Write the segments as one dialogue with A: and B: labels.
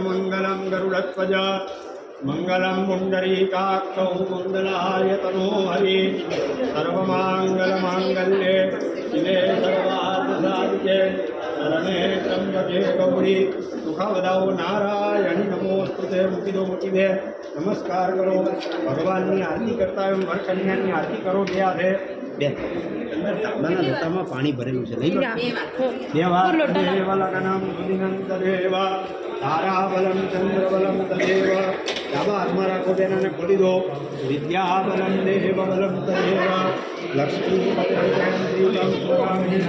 A: मंगलम गरुड़ध्वज मंगलम पुंडरीकाक्षौ मंगलाय तनो हरि सर्वमंगल मांगल्ये शिवे सर्वार्थसाधिके शरणे त्र्यंबके गौरी सुखवदौ नारायणी नमोस्तुते मुखिदो मुखिदे नमस्कार करो भगवान की आरती करता है वर कन्या की आरती करो दे आधे लोटाમાં પાણી ભરેલું છે લઈ લો દેવા દેવલગનમ સુદિનંત દેવ તારાબલમ ચંદ્રબલમ તદેવ ડાબા હાથમાં રાખો બેનાને ખોલી દો વિદ્યાબલમ દેવબલમ તદેવ લક્ષ્મી પત્રમ શ્રીલમ સ્વરામી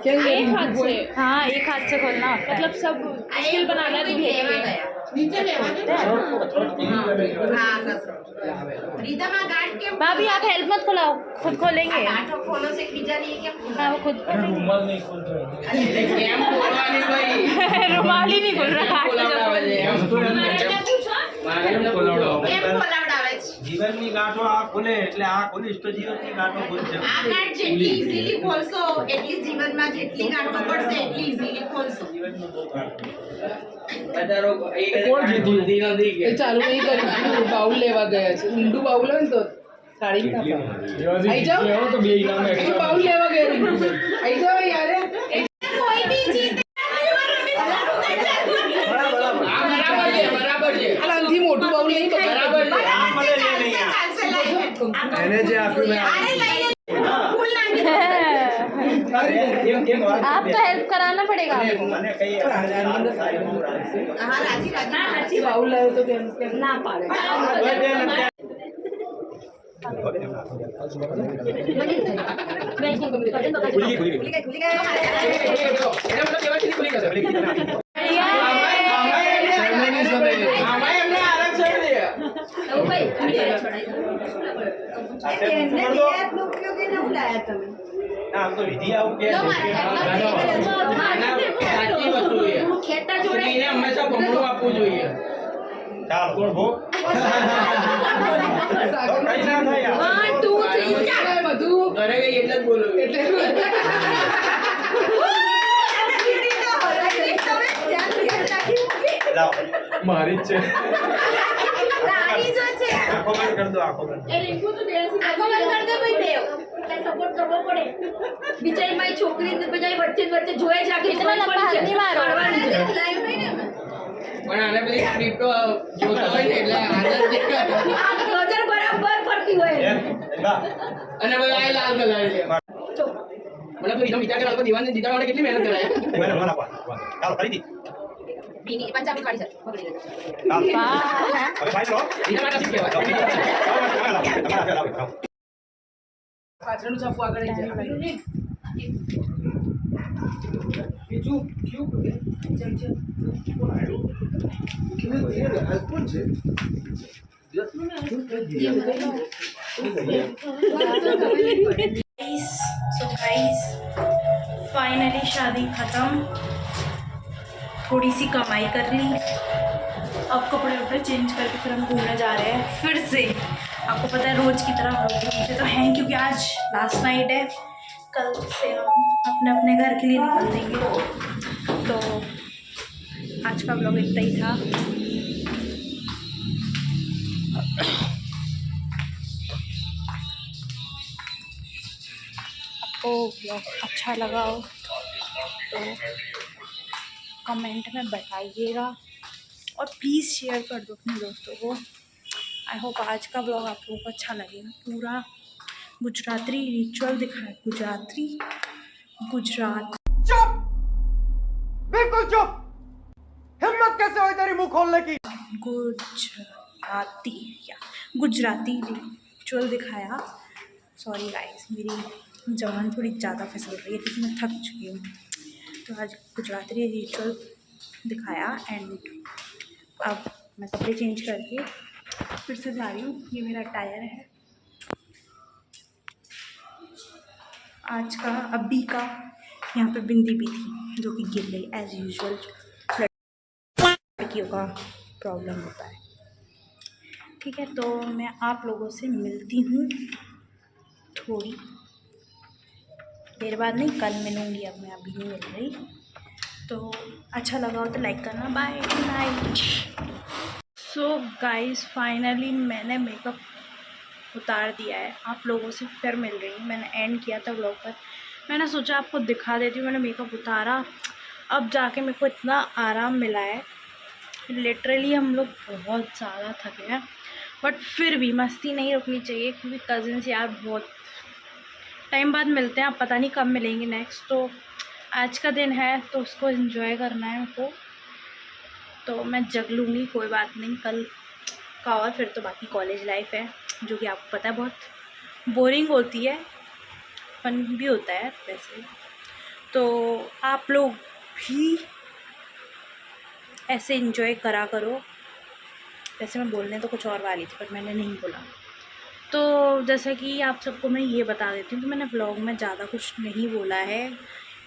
A: चलो
B: एक हाथ से, हाँ एक हाथ से खोलना मतलब सब मुश्किल बनाना भी है। भाभी आप हेल्प मत खोलाओ, खुद खोलेंगे। खोलो से खींचा नहीं क्या? हाँ वो खुद रुमाल नहीं खोल रहा, रुमाल ही नहीं खोल रहा।
A: જીવનની ગાંઠો આ ખોલે એટલે આ ખોલીશ તો જીવનની ગાંઠો ખોલશે
C: આ ગાંઠ જેટલી ઈઝીલી ખોલશો એટલી જીવનમાં જેટલી ગાંઠો પડશે એટલી ઈઝીલી ખોલશો
A: જીવનમાં બહુ ગાંઠો
D: બજારો કોણ જીતી નથી કે ચાલુ નહીં કર્યું બાઉલ લેવા ગયા છે ઊંડું બાઉલ હોય ને તો સાડી આવી જાઓ તો બે ઇનામ એક્સ્ટ્રા બાઉલ લેવા ગયા આવી જાઓ યાર
C: કોઈ બી જીતે
D: બરાબર છે આનાથી મોટું બાઉલ નહીં બરાબર છે
A: એને જે આપ્યું મેં
B: आपको हेल्प कराना पड़ेगा
A: મને કઈ
C: હા રાજી રાજી
D: બાઉલ લાવ્યો તો કેમ
B: ना पाड़े
A: આમ તો વિધિ આવું કે
C: ખેતર જોડે
D: હંમેશા ભમણું આપવું જોઈએ
A: ચાલ કોણ ભો કઈ ના થાય
C: 1 2 3
D: બધું ઘરે ગઈ એટલે જ બોલું એટલે
A: લાવ મારી જ છે
C: રાણી જો છે
A: આખો બંધ કર દો આખો બંધ
C: એ રીંકુ તો દેસી આખો બંધ કર દે ભાઈ દેવ એટલે સપોર્ટ કરવો પડે બિચારી મારી છોકરી બિચારી વચ્ચે જોઈ જ રાખી
B: इतना लंबा हाथ नहीं मारो
C: લાઈવ નહીં ને
D: પણ આને પેલી સ્ક્રિપ્ટો જોતા હોય ને એટલે આદત
C: નજર બરાબર પડતી હોય
D: અને ભાઈ આ લાલ કલર છે મને તો એકદમ વિચાર કર્યા દીવાને જીતવા માટે કેટલી મહેનત કરાય
A: મને આપો ચાલો ફરીથી
C: બીની પંજાબી વાળી છે પકડી લે
A: ચાલ હવે ભાઈ લો
D: એના માટે શીખ કહેવાય
A: તમારા
D: પાછળનું છાપું આગળ જાય બીજું ક્યુ
B: सो गाइस फाइनली शादी ख़त्म थोड़ी सी कमाई कर ली अब कपड़े वपड़े चेंज करके फिर हम घूमने जा रहे हैं फिर से आपको पता है रोज़ की तरह हम लोग घूमते तो हैं क्योंकि आज लास्ट नाइट है कल से हम अपने अपने घर के लिए निकल देंगे तो आज का ब्लॉग इतना ही था आपको ब्लॉग अच्छा लगा हो तो कमेंट में बताइएगा और प्लीज़ शेयर कर दो अपने दोस्तों को। आई होप आज का ब्लॉग आप लोगों को अच्छा लगेगा। पूरा गुजराती रिचुअल दिखाया, गुजरात
A: चुप, हिम्मत कैसे हुई तेरी मुंह खोलने की?
B: गुजराती रिचुअल दिखाया। सॉरी गाइस, मेरी जबान थोड़ी ज़्यादा फिसल रही है क्योंकि मैं थक चुकी हूँ। तो आज गुजराती रिचुअल दिखाया एंड अब मैं कपड़े चेंज करके फिर से जा रही हूँ। ये मेरा टायर है आज का, अभी का। यहाँ पे बिंदी भी थी जो कि गिर गई एज यूजुअल, लड़कियों का प्रॉब्लम होता है। ठीक है, तो मैं आप लोगों से मिलती हूँ थोड़ी देर बाद, नहीं कल मिलूँगी, अब मैं अभी नहीं मिल रही। तो अच्छा लगा हो तो लाइक करना। Bye, good night. So guys, finally मैंने मेकअप उतार दिया है, आप लोगों से फिर मिल रही हूँ। मैंने एंड किया था व्लॉग पर, मैंने सोचा आपको दिखा देती हूँ। मैंने मेकअप उतारा, अब जाके मेरे को इतना आराम मिला है। लिटरली हम लोग बहुत ज़्यादा थके हैं, बट फिर भी मस्ती नहीं रुकनी चाहिए क्योंकि कज़िन्स यार बहुत टाइम बाद मिलते हैं। अब पता नहीं कब मिलेंगे नेक्स्ट। तो आज का दिन है तो उसको एंजॉय करना है मेरे को, तो मैं जग लूँगी, कोई बात नहीं। कल का और फिर तो बाकी कॉलेज लाइफ है जो कि आपको पता है बहुत बोरिंग होती है, फन भी होता है वैसे। तो आप लोग भी ऐसे एंजॉय करा करो। वैसे मैं बोलने तो कुछ और वाली थी पर मैंने नहीं बोला। तो जैसा कि आप सबको मैं ये बता देती हूँ कि मैंने व्लॉग में ज़्यादा कुछ नहीं बोला है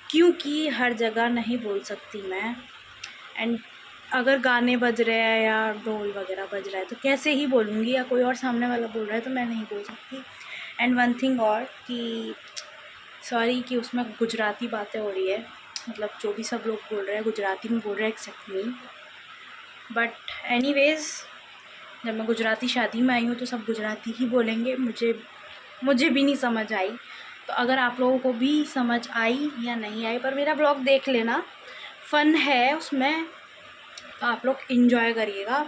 B: क्योंकि हर जगह नहीं बोल सकती मैं। एंड अगर गाने बज रहे हैं या ढोल वगैरह बज रहा है तो कैसे ही बोलूँगी, या कोई और सामने वाला बोल रहा है तो मैं नहीं बोल सकती। एंड वन थिंग और कि सॉरी कि उसमें गुजराती बातें हो रही है, मतलब जो भी सब लोग बोल रहे हैं गुजराती में बोल रहे हैं एक्सेप्ट मी। बट एनीवेज़, जब मैं गुजराती शादी में आई हूँ तो सब गुजराती ही बोलेंगे। मुझे भी नहीं समझ आई, तो अगर आप लोगों को भी समझ आई या नहीं आई, पर मेरा ब्लॉग देख लेना, फ़न है उसमें, तो आप लोग इन्जॉय करिएगा।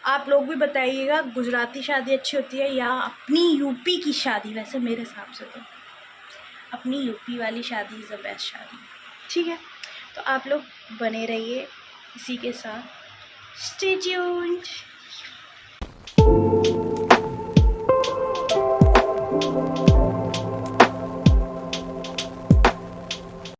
B: आप लोग भी बताइएगा गुजराती शादी अच्छी होती है या अपनी यूपी की शादी। वैसे मेरे हिसाब से तो अपनी यूपी वाली शादी इज़ द बेस्ट शादी। ठीक है, तो आप लोग बने रहिए इसी के साथ। Stay tuned.